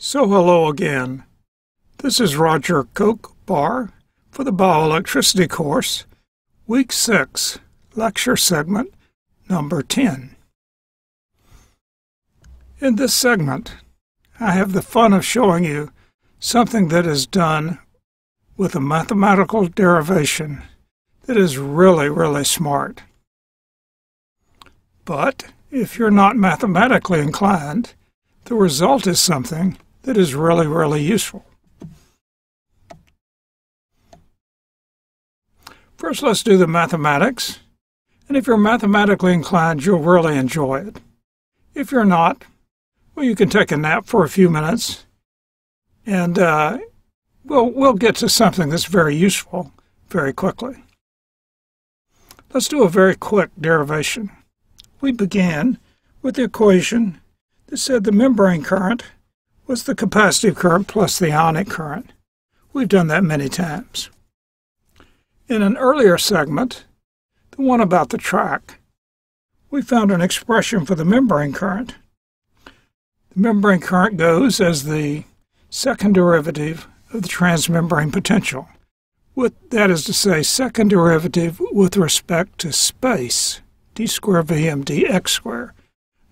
So hello again. This is Roger Koch Barr for the Bioelectricity course, Week 6, Lecture Segment number 10. In this segment, I have the fun of showing you something that is done with a mathematical derivation that is really smart. But if you're not mathematically inclined, the result is something that is really useful. First, let's do the mathematics. And if you're mathematically inclined, you'll really enjoy it. If you're not, well, you can take a nap for a few minutes, and we'll get to something that's very useful very quickly. Let's do a very quick derivation. We began with the equation that said the membrane current was the capacitive current plus the ionic current. We've done that many times. In an earlier segment, the one about the track, we found an expression for the membrane current. The membrane current goes as the second derivative of the transmembrane potential. That is to say, second derivative with respect to space, d squared Vm dx squared,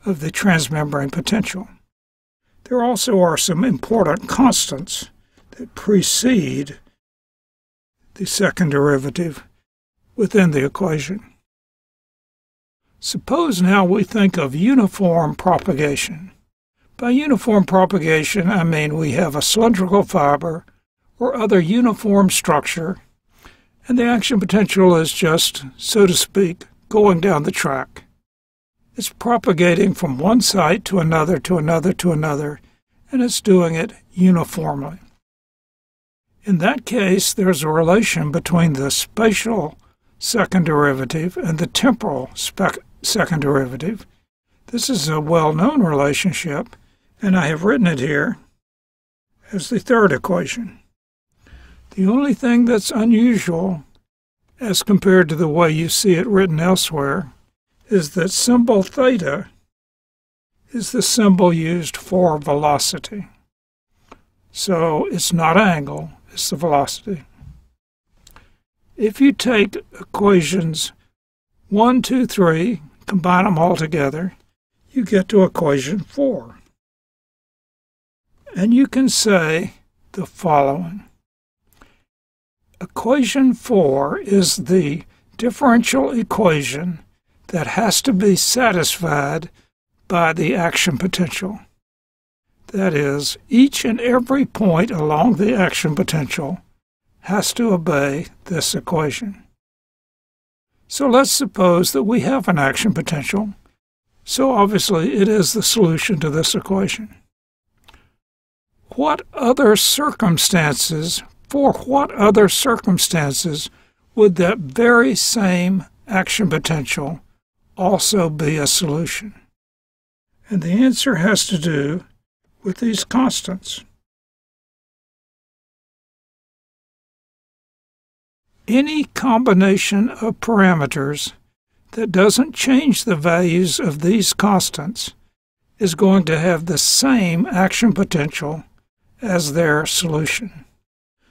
of the transmembrane potential. There also are some important constants that precede the second derivative within the equation. Suppose now we think of uniform propagation. By uniform propagation, I mean we have a cylindrical fiber or other uniform structure, and the action potential is just, so to speak, going down the track. It's propagating from one site to another, to another, to another, and it's doing it uniformly. In that case, there's a relation between the spatial second derivative and the temporal second derivative. This is a well-known relationship, and I have written it here as the third equation. The only thing that's unusual, as compared to the way you see it written elsewhere, is that symbol theta is the symbol used for velocity. So it's not angle, it's the velocity. If you take equations 1, 2, 3, combine them all together, you get to equation 4. And you can say the following. Equation 4 is the differential equation that has to be satisfied by the action potential. That is, each and every point along the action potential has to obey this equation. So let's suppose that we have an action potential, so obviously it is the solution to this equation. For what other circumstances would that very same action potential also be a solution? And the answer has to do with these constants. Any combination of parameters that doesn't change the values of these constants is going to have the same action potential as their solution.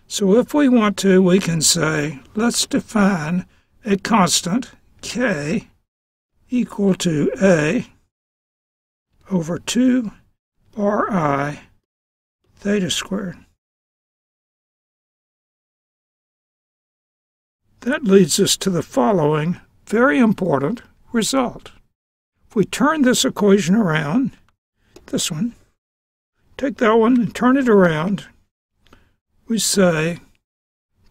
So if we want to, we can say, let's define a constant, K, equal to A over 2 Ri theta squared. That leads us to the following very important result. If we turn this equation around, this one, take that one and turn it around, we say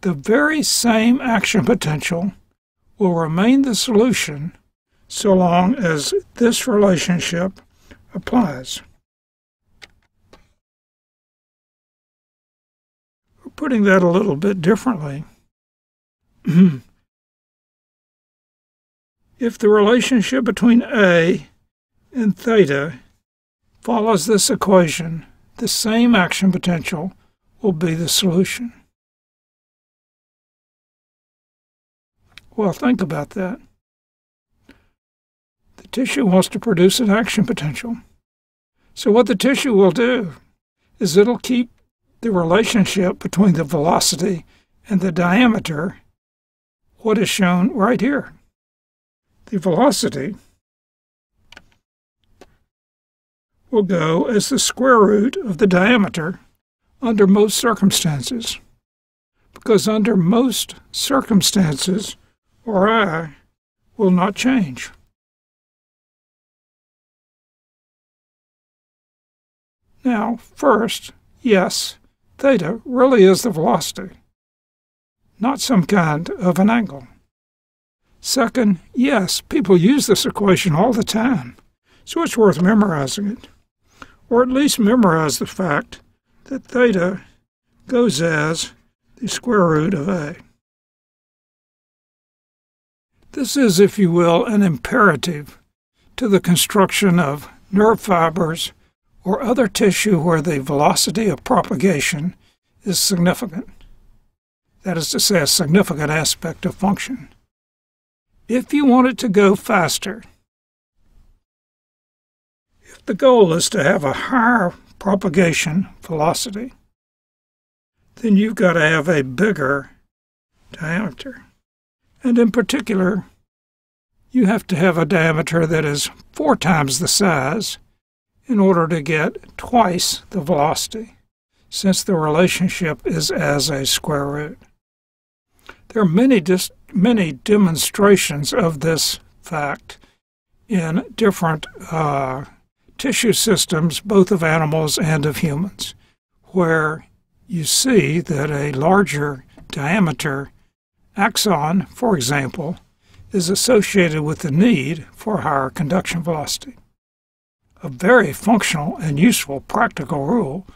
the very same action potential will remain the solution so long as this relationship applies. We're putting that a little bit differently. If the relationship between A and theta follows this equation, the same action potential will be the solution. Well, think about that. The tissue wants to produce an action potential. So what the tissue will do is it'll keep the relationship between the velocity and the diameter, what is shown right here. The velocity will go as the square root of the diameter under most circumstances, because under most circumstances, I will not change. Now, first, yes, theta really is the velocity, not some kind of an angle. Second, yes, people use this equation all the time, so it's worth memorizing it, or at least memorize the fact that theta goes as the square root of A. This is, if you will, an imperative to the construction of nerve fibers or other tissue where the velocity of propagation is significant. That is to say, a significant aspect of function. If you want it to go faster, if the goal is to have a higher propagation velocity, then you've got to have a bigger diameter. And in particular, you have to have a diameter that is 4 times the size in order to get twice the velocity, since the relationship is as a square root. There are many demonstrations of this fact in different tissue systems, both of animals and of humans, where you see that a larger diameter axon, for example, is associated with the need for higher conduction velocity. A very functional and useful practical rule,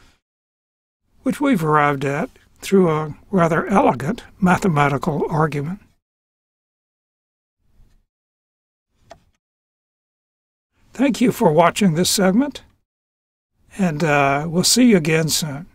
which we've arrived at through a rather elegant mathematical argument. Thank you for watching this segment, and we'll see you again soon.